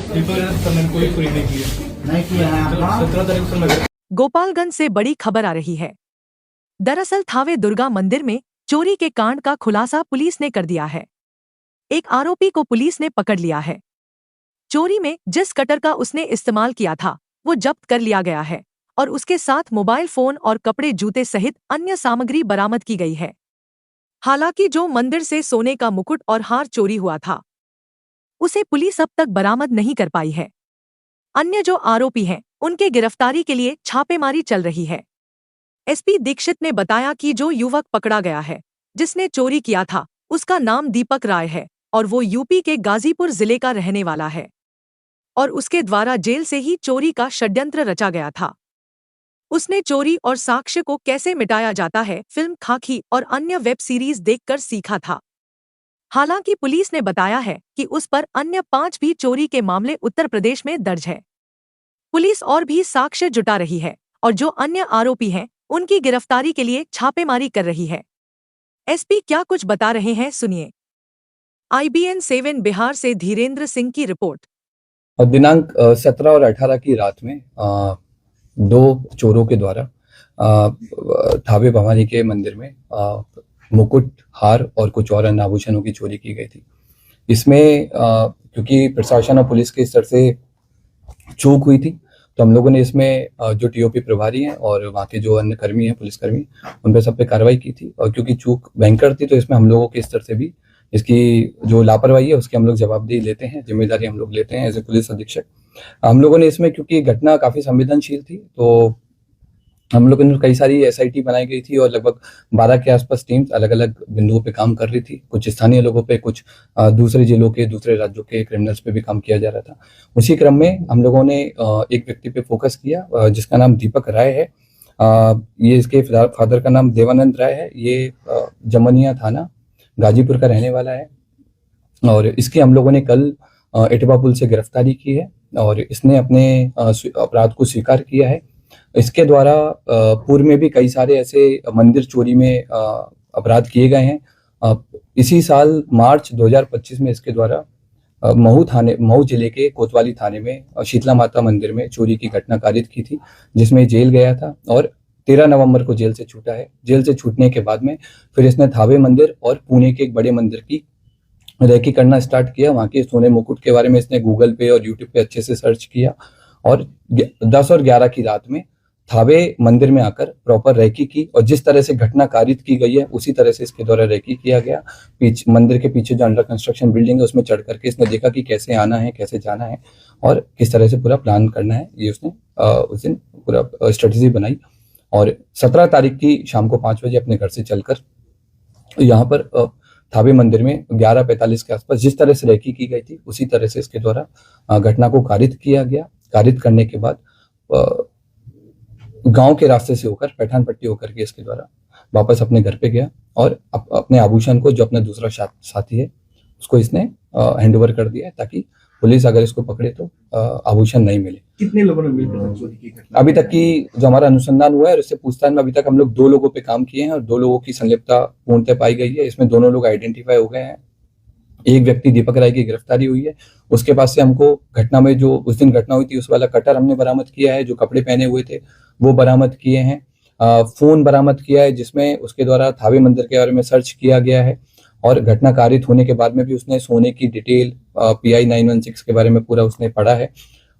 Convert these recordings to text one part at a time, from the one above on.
कोई पूरी नहीं किया है। 17 तारीख से मैं गोपालगंज से बड़ी खबर आ रही है। दरअसल थावे दुर्गा मंदिर में चोरी के कांड का खुलासा पुलिस ने कर दिया है। एक आरोपी को पुलिस ने पकड़ लिया है। चोरी में जिस कटर का उसने इस्तेमाल किया था वो जब्त कर लिया गया है और उसके साथ मोबाइल फोन और कपड़े जूते सहित अन्य सामग्री बरामद की गई है। हालांकि जो मंदिर से सोने का मुकुट और हार चोरी हुआ था उसे पुलिस अब तक बरामद नहीं कर पाई है। अन्य जो आरोपी हैं उनके गिरफ्तारी के लिए छापेमारी चल रही है। एसपी दीक्षित ने बताया कि जो युवक पकड़ा गया है जिसने चोरी किया था उसका नाम दीपक राय है और वो यूपी के गाजीपुर जिले का रहने वाला है और उसके द्वारा जेल से ही चोरी का षड्यंत्र रचा गया था। उसने चोरी और साक्ष्य को कैसे मिटाया जाता है फिल्म खाकी और अन्य वेब सीरीज देखकर सीखा था। हालांकि पुलिस ने बताया है कि उस पर अन्य 5 भी चोरी के मामले उत्तर प्रदेश में दर्ज है। पुलिस और भी साक्ष्य जुटा रही है और जो अन्य आरोपी हैं उनकी गिरफ्तारी के लिए छापेमारी कर रही है। एसपी क्या कुछ बता रहे हैं सुनिए। IBN 7 बिहार से धीरेन्द्र सिंह की रिपोर्ट। दिनांक 17 और 18 की रात में 2 चोरों के द्वारा थावे भवानी के मंदिर में मुकुट, हार और कुछ और अन्य आभूषणों की चोरी की गई थी। इसमें क्योंकि प्रशासन और पुलिस के स्तर से चूक हुई थी तो हम लोगों ने इसमें जो टीओपी प्रभारी हैं और वहाँ के जो अन्य कर्मी हैं, पुलिसकर्मी, उन पर सब पे कार्रवाई की थी। और क्योंकि चूक भयंकर थी तो इसमें हम लोगों के स्तर से भी इसकी जो लापरवाही है उसकी हम लोग जवाबदेही लेते हैं, जिम्मेदारी हम लोग लेते हैं एज ए पुलिस अधीक्षक। हम लोगों ने इसमें, क्योंकि घटना काफ़ी संवेदनशील थी, तो हम लोगों ने कई सारी SIT बनाई गई थी और लगभग 12 के आसपास टीम्स अलग अलग बिंदुओं पे काम कर रही थी। कुछ स्थानीय लोगों पे, कुछ दूसरे जिलों के, दूसरे राज्यों के क्रिमिनल्स पे भी काम किया जा रहा था। उसी क्रम में हम लोगों ने एक व्यक्ति पे फोकस किया जिसका नाम दीपक राय है। ये इसके फादर का नाम देवानंद राय है। ये जमनिया थाना गाजीपुर का रहने वाला है और इसकी हम लोगों ने कल एटवा पुल से गिरफ्तारी की है और इसने अपने अपराध को स्वीकार किया है। इसके द्वारा पूर्व में भी कई सारे ऐसे मंदिर चोरी में अपराध किए गए हैं। इसी साल मार्च 2025 में इसके द्वारा महू जिले के कोतवाली थाने में शीतला माता मंदिर में चोरी की घटना कारित की थी, जिसमें जेल गया था और 13 नवंबर को जेल से छूटा है। जेल से छूटने के बाद में फिर इसने थावे मंदिर और पुणे के एक बड़े मंदिर की रेकी करना स्टार्ट किया। वहाँ के सोने मुकुट के बारे में इसने गूगल पे और यूट्यूब पे अच्छे से सर्च किया और 10 और 11 की रात में थावे मंदिर में आकर प्रॉपर रेकी की और जिस तरह से घटना कारित की गई है उसी तरह से इसके द्वारा रेकी किया गया। मंदिर के पीछे जो अंडर कंस्ट्रक्शन बिल्डिंग है उसमें चढ़ करके इसने देखा कि कैसे आना है, कैसे जाना है और किस तरह से पूरा प्लान करना है। ये उसने उस दिन पूरा स्ट्रेटेजी बनाई और 17 तारीख की शाम को 5 बजे अपने घर से चलकर यहाँ पर थावे मंदिर में 11:45 के आसपास जिस तरह से रेकी की गई थी उसी तरह से इसके द्वारा घटना को कारित किया गया। कारित करने के बाद गांव के रास्ते से होकर पैठान पट्टी होकर के इसके द्वारा वापस अपने घर पे गया और अपने आभूषण को, जो अपना दूसरा साथी है, उसको इसने हैंड ओवर कर दिया है ताकि पुलिस अगर इसको पकड़े तो आभूषण नहीं मिले। कितने लोगों ने मिलकर चोरी की घटना? अभी तक की जो हमारा अनुसंधान हुआ है और इससे पूछताछ में अभी तक हम लोग 2 लोगों पे काम किए हैं और 2 लोगों की संलिप्तता पूर्णतः पाई गई है। इसमें दोनों लोग आइडेंटिफाई हो गए हैं। एक व्यक्ति दीपक राय की गिरफ्तारी हुई है। उसके पास से हमको घटना में जो उस दिन घटना हुई थी उस वाला कटर हमने बरामद किया है, जो कपड़े पहने हुए थे वो बरामद किए हैं। फोन बरामद किया है जिसमें उसके द्वारा थावे मंदिर के बारे में सर्च किया गया है और घटना कारित होने के बाद में भी उसने सोने की डिटेल PI 916 के बारे में पूरा उसने पढ़ा है।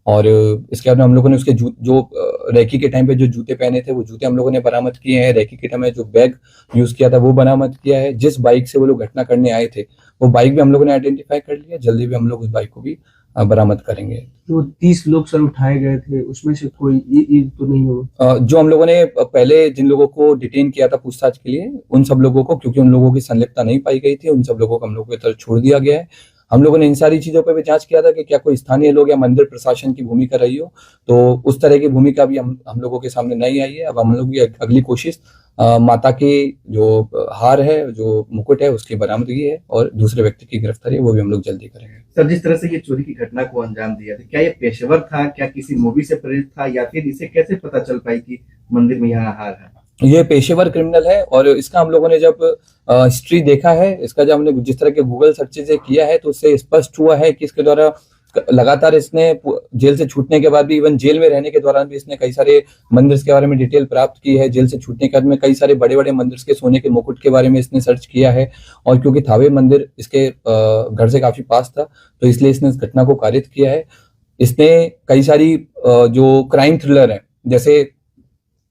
और इसके बाद में हम लोगों ने उसके जो रेकी के टाइम पे जो जूते पहने थे वो जूते हम लोगों ने बरामद किए हैं। रेकी के टाइम में जो बैग यूज किया था वो बरामद किया है। जिस बाइक से वो लोग घटना करने आए थे वो बाइक भी हम लोगों ने आइडेंटिफाई कर लिया। जल्दी भी हम लोग उस बाइक को भी बरामद करेंगे। तो 30 लोग सर उठाए गए थे, उसमें से कोई ये तो नहीं हो? जो हम लोगों ने पहले जिन लोगों को डिटेन किया था पूछताछ के लिए, उन सब लोगों को, क्योंकि उन लोगों की संलिप्तता नहीं पाई गई थी, उन सब लोगों को हम लोगों की तरफ छोड़ दिया गया है। हम लोगों ने इन सारी चीजों पर भी जांच किया था कि क्या कोई स्थानीय लोग या मंदिर प्रशासन की भूमिका रही हो, तो उस तरह की भूमिका भी हम लोगों के सामने नहीं आई है। अब हम लोग की अगली कोशिश माता की जो हार है, जो मुकुट है, उसकी बरामदगी है और दूसरे व्यक्ति की गिरफ्तारी है वो भी हम लोग जल्दी करेंगे। सर, जिस तरह से ये चोरी की घटना को अंजाम दिया था, क्या ये पेशेवर था, क्या किसी मूवी से प्रेरित था, या फिर इसे कैसे पता चल पाई कि मंदिर में यहाँ हार है? ये पेशेवर क्रिमिनल है और इसका हम लोगों ने जब हिस्ट्री देखा है, इसका जब हमने जिस तरह के गूगल सर्चेज किया है तो उससे स्पष्ट हुआ है कि इसके द्वारा लगातार इसने जेल से छूटने के बाद भी, इवन जेल में रहने के दौरान भी इसने कई सारे मंदिर के बारे में डिटेल प्राप्त की है। जेल से छूटने के बाद में कई सारे बड़े बड़े मंदिर के सोने के मुकुट के बारे में इसने सर्च किया है, और क्योंकि थावे मंदिर इसके घर से काफी पास था तो इसलिए इसने इस घटना को कारित किया है। इसने कई सारी जो क्राइम थ्रिलर है, जैसे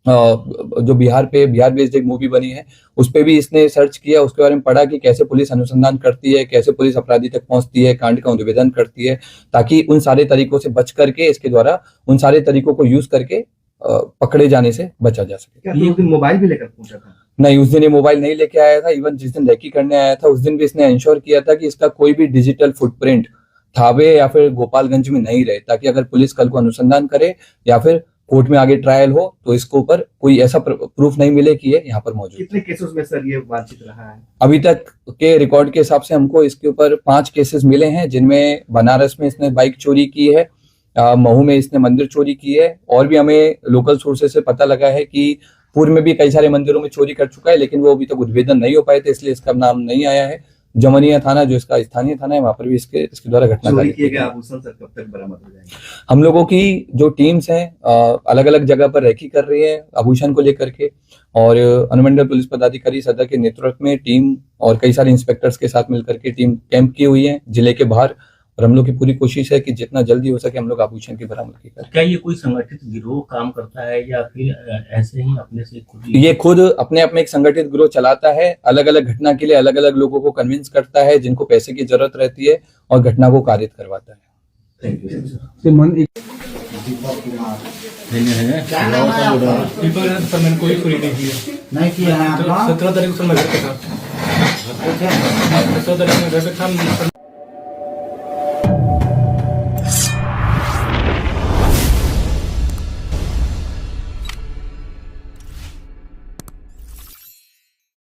जो बिहार बेस्ड एक मूवी बनी है, उस पे भी इसने सर्च किया, उसके बारे में पढ़ा कि कैसे पुलिस अनुसंधान करती है, कैसे पुलिस अपराधी तक पहुंचती है, कांड का उद्भेदन करती है, ताकि उन सारे तरीकों से बच करके, इसके द्वारा उन सारे तरीकों को यूज करके पकड़े जाने से बचा जा सके। क्या तो उस दिन मोबाइल भी लेकर पहुंचा था? नहीं, उस दिन ये मोबाइल नहीं लेके आया था। इवन जिस दिन रेकी करने आया था उस दिन भी इसने इंश्योर किया था कि इसका कोई भी डिजिटल फुटप्रिंट थावे या फिर गोपालगंज में नहीं रहे, ताकि अगर पुलिस कल को अनुसंधान करे या फिर कोर्ट में आगे ट्रायल हो तो इसके ऊपर कोई ऐसा प्रूफ नहीं मिले कि ये यहाँ पर मौजूद। कितने केसेस में सर ये वांछित रहा है? अभी तक के रिकॉर्ड के हिसाब से हमको इसके ऊपर 5 केसेस मिले हैं, जिनमें बनारस में इसने बाइक चोरी की है, महू में इसने मंदिर चोरी की है, और भी हमें लोकल सोर्सेज से पता लगा है कि पूर्व में भी कई सारे मंदिरों में चोरी कर चुका है, लेकिन वो अभी तक उद्भेदन नहीं हो पाए थे, इसलिए इसका नाम नहीं आया है। जमनिया थाना जो इसका स्थानीय थाना है, वहां पर भी इसके द्वारा घटना चोरी किए गए आभूषण सर कब तक बरामद हो जाएंगे? हम लोगों की जो टीम्स हैं अलग अलग जगह पर रेकी कर रही है आभूषण को लेकर के, और अनुमंडल पुलिस पदाधिकारी सदर के नेतृत्व में टीम और कई सारे इंस्पेक्टर्स के साथ मिलकर के टीम कैंप की हुई है जिले के बाहर, और हम लोग की पूरी कोशिश है कि जितना जल्दी हो सके हम लोग आभूषण की बरामदगी करें। क्या ये कोई संगठित गिरोह काम करता है या फिर ऐसे ही अपने से खुद ये खुद अपने आप में एक संगठित गिरोह चलाता है, अलग अलग घटना के लिए अलग अलग लोगों को कन्विंस करता है जिनको पैसे की जरूरत रहती है, और घटना को कारित करवाता है। Thank you sir. सर मैंने कोई चोरी नहीं किया। नहीं किया है आपका? 17 तारीख को सर मैं घर पे था। 17 तारीख में घर पे था।